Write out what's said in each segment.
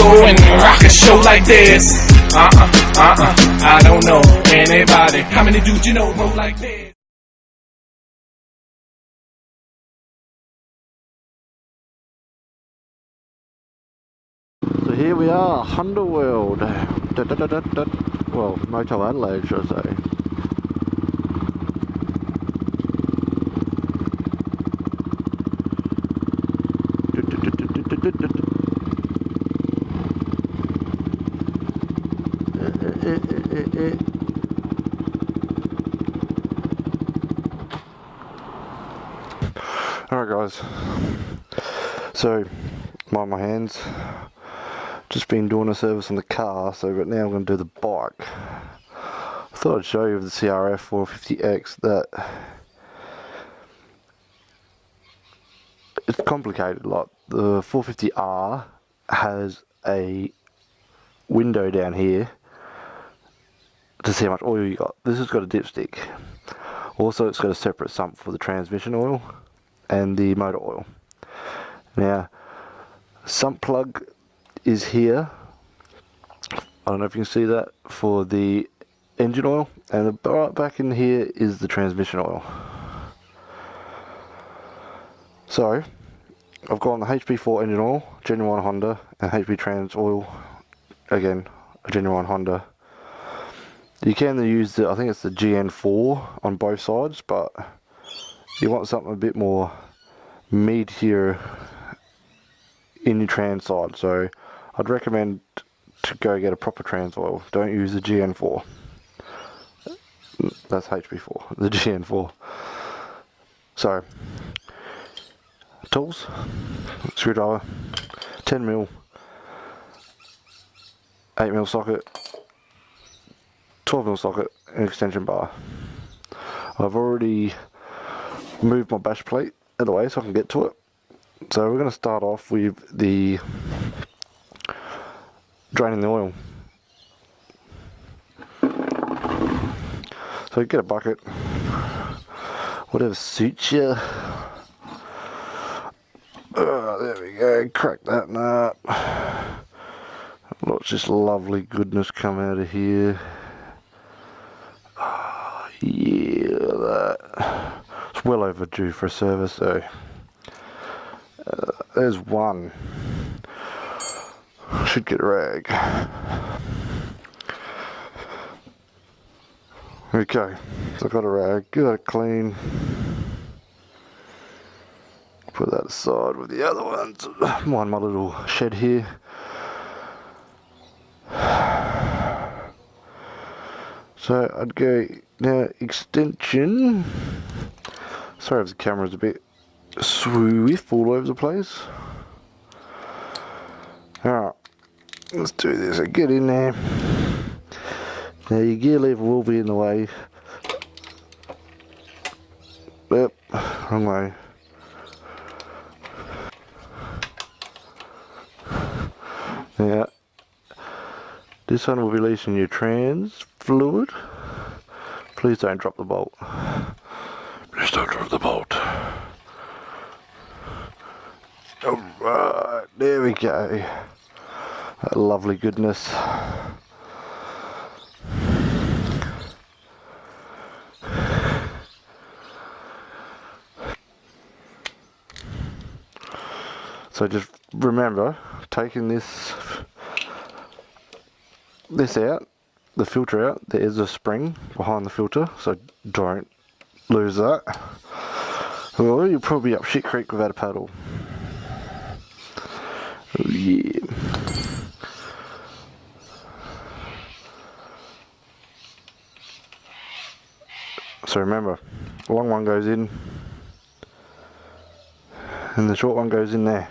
go and rock a show like this? I don't know anybody. How many dudes you know roll like this? So here we are, Honda World. Well, Moto Adelaide, should I say. Alright guys, so mind my hands, just been doing a service on the car, but now I'm going to do the bike. I thought I'd show you with the crf450x that it's complicated. Like the 450R has a window down here to see how much oil you got. This has got a dipstick. Also it's got a separate sump for the transmission oil and the motor oil. Now sump plug is here. I don't know if you can see that, for the engine oil, and right back in here is the transmission oil. So I've got the HP4 engine oil, genuine Honda, and HP trans oil, again a genuine Honda. You can use the, I think it's the GN4 on both sides, but you want something a bit more meatier in your trans side, so I'd recommend to go get a proper trans oil. Don't use the GN4. That's HP4, the GN4. So, tools, screwdriver, 10mm, 8mm socket, 12mm socket, and extension bar. I've already moved my bash plate out of the way so I can get to it. So we're going to start off with the draining the oil. So get a bucket, whatever suits you. There we go, crack that nut. Lots of this lovely goodness come out of here. Oh, yeah, that. It's well overdue for a service, so there's one. Should get a rag. Okay, so I've got a rag, give that a clean. Put that aside with the other ones. Mind my little shed here. So I'd go now extension. Sorry if the camera's a bit swift all over the place. Alright, let's do this. So get in there. Now your gear lever will be in the way. Yep, wrong way. Now, this one will be releasing your trans fluid. Please don't drop the bolt. Please don't drop the bolt. Alright, there we go. That lovely goodness. So just remember, taking this out, the filter out, there is a spring behind the filter, so don't lose that. Or you'll probably be up shit creek without a paddle. Oh, yeah. So remember, the long one goes in and the short one goes in there.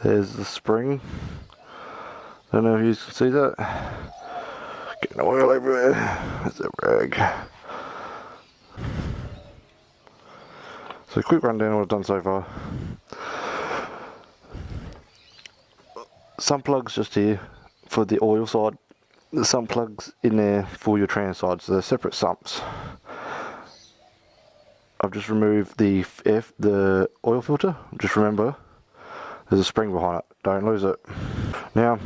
There's the spring. Don't know if you can see that. Getting oil everywhere. There's a rag. So quick rundown of what I've done so far. Some plugs just here for the oil side. the sump plugs in there for your trans sides. So they're separate sumps. I've just removed the oil filter. Just remember, there's a spring behind it. Don't lose it. Now,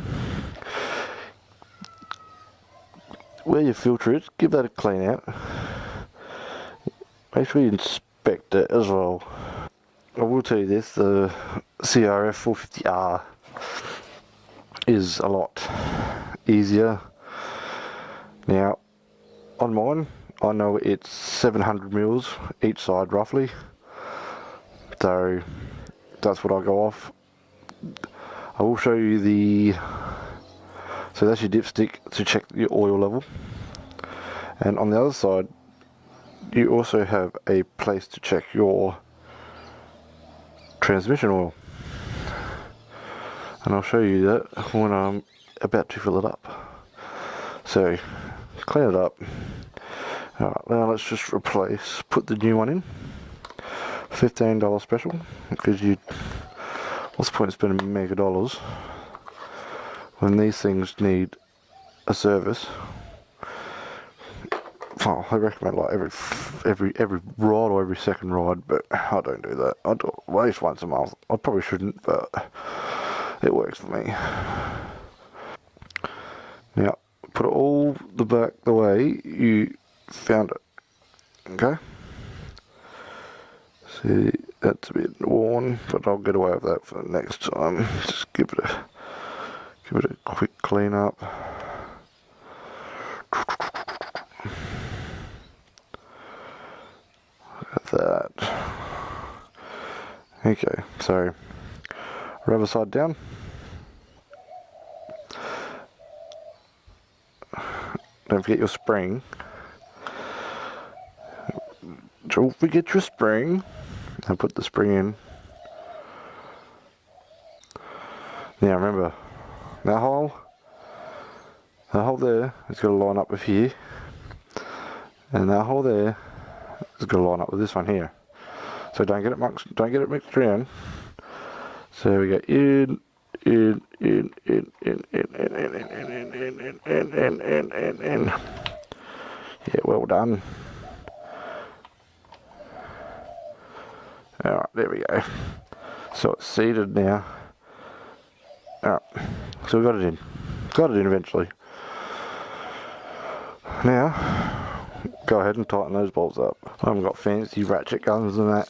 where your filter is, give that a clean out. Make sure you inspect it as well. I will tell you this, the crf450x is a lot easier. Now, on mine, I know it's 700 mils each side roughly, so that's what I go off. I will show you so that's your dipstick to check your oil level, and on the other side you also have a place to check your transmission oil, and I'll show you that when I'm about to fill it up. So clean it up. Alright, now let's just put the new one in. $15 special, because what's the point of spending mega dollars when these things need a service? Well, I recommend like every ride or every second ride, but I don't do that. I do it at least once a month. I probably shouldn't, but it works for me. Now, put it all the way you found it. Okay. See, that's a bit worn, but I'll get away with that for the next time. Just give it a quick clean up. Look at that. Okay, so rubber side down. Don't forget your spring. Don't forget your spring. And put the spring in. Now remember, that hole there is going to line up with here, and that hole there is going to line up with this one here. So don't get it mixed around. So we go in. Yeah, well done. Alright, there we go. So it's seated now. Alright, so we got it in. Got it in eventually. Now, go ahead and tighten those bolts up. I haven't got fancy ratchet guns and that.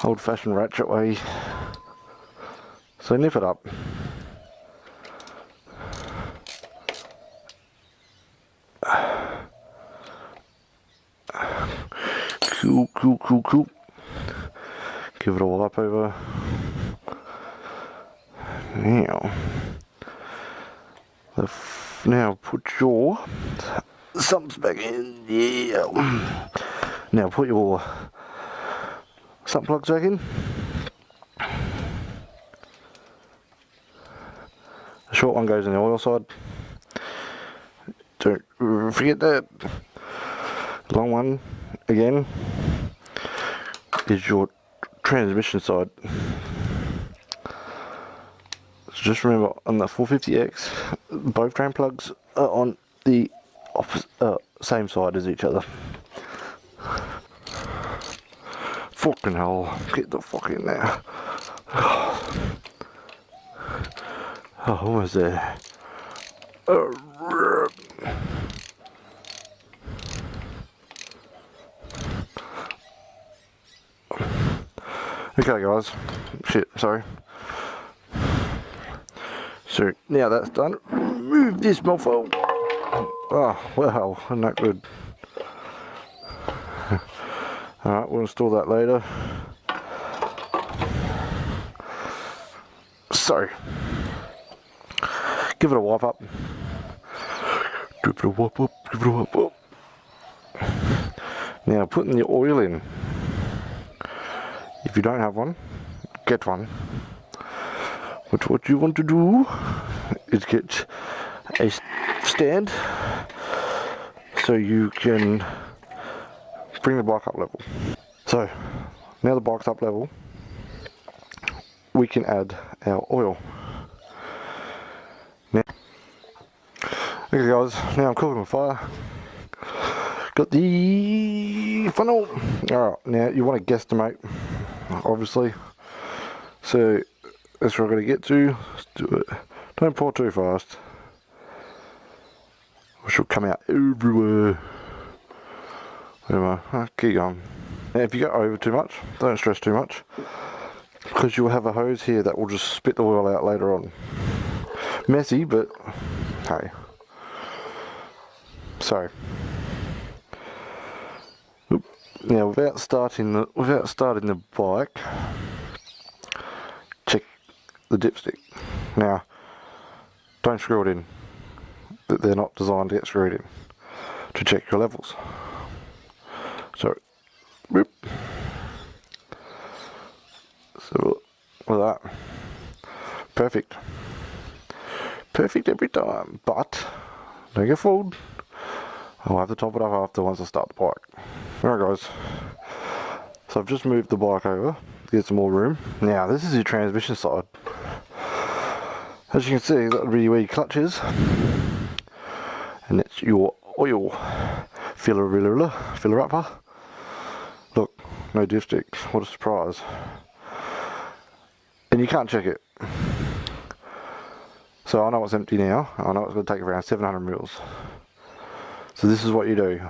Old fashioned ratchet way. So nip it up. Cool. Give it all up over. Now put your sumps back in. Yeah. Now put your sump plugs back in. The short one goes in the oil side. Don't forget that. The long one again is your transmission side. So just remember, on the 450X, both drain plugs are on the same side as each other. Fucking hell, get the fuck in there. Oh, almost there. Okay guys, shit, sorry. So now that's done, remove this mofo. Oh, well, isn't that good? Alright, we'll install that later. So, give it a wipe up. Now putting the oil in. If you don't have one, get one. But what you want to do is get a stand so you can bring the bike up level. So now the bike's up level, we can add our oil. Now Okay guys, now I'm cooking with fire. Got the funnel. Alright, now you want to guesstimate, obviously. So that's what I'm going to get to. Let's do it. Don't pour too fast. It should come out everywhere. Anyway, keep going. Now if you go over too much, don't stress too much, because you'll have a hose here that will just spit the oil out later on. Messy, but hey. So now without starting the bike, check the dipstick. Now don't screw it in. They're not designed to get screwed in. To check your levels. So whoop. So with that, perfect every time, but don't get fooled. I'll have to top it up after once I start the bike. Alright guys, so I've just moved the bike over to get some more room. Now this is your transmission side. As you can see, that would be where your clutch is, and it's your oil filler upper. Look, no dipstick, what a surprise. And you can't check it. So I know it's empty now. I know it's going to take around 700 mils. So this is what you do.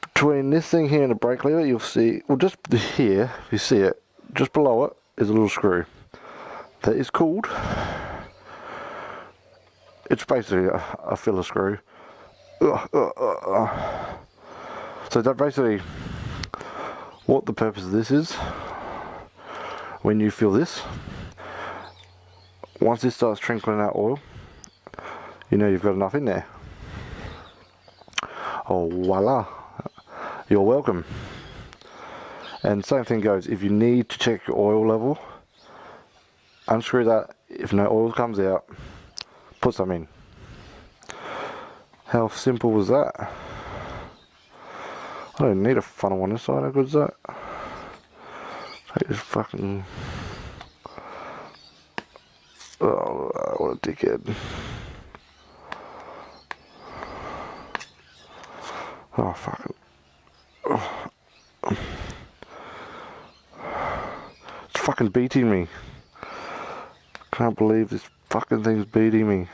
Between this thing here and the brake lever, you'll see, well just here, if you see it, just below it is a little screw. That is called, it's basically a filler screw. So that basically, what the purpose of this is, when you feel this, once this starts trickling out oil, you know you've got enough in there. Oh voila, you're welcome. And same thing goes, if you need to check your oil level, unscrew that. If no oil comes out, put some in. How simple was that? I don't need a funnel on this side, how good is that? Take this fucking... Oh, what a dickhead. Oh, fucking... Oh. It's fucking beating me. Can't believe this fucking thing's beating me.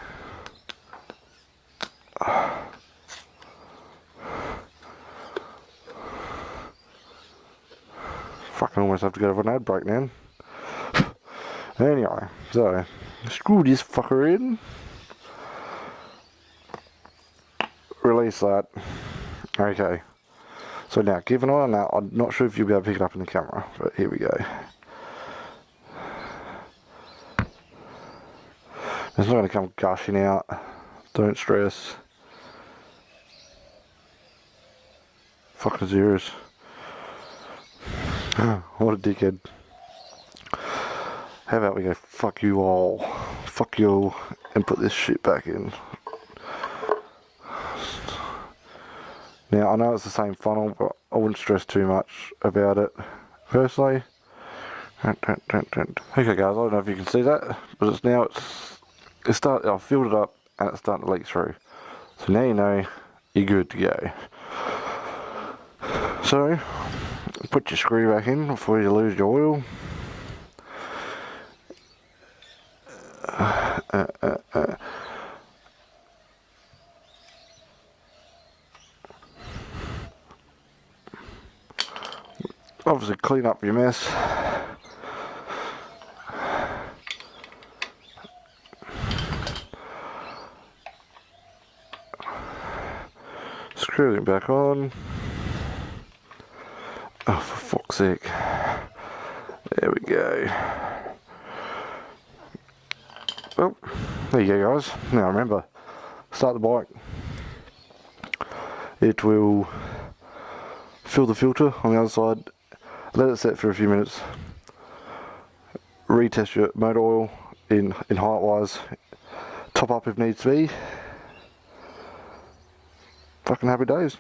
Fucking almost have to go for an ad break, man. Anyway, so screw this fucker in. Release that. Okay. So now keep an eye on that. I'm not sure if you'll be able to pick it up in the camera, but here we go. It's not going to come gushing out. Don't stress. Fucking serious. What a dickhead. How about we go fuck you all. Fuck you all. And put this shit back in. Now I know it's the same funnel, but I wouldn't stress too much about it. Personally. Okay guys, I don't know if you can see that, but I've filled it up and it's starting to leak through. So now you know you're good to go. So put your screw back in before you lose your oil. Obviously clean up your mess. Screw it back on. Oh, for fuck's sake. There we go. Well, there you go guys. Now remember, start the bike. It will fill the filter on the other side. Let it set for a few minutes. Retest your motor oil in height wise. Top up if needs to be. Fucking happy days.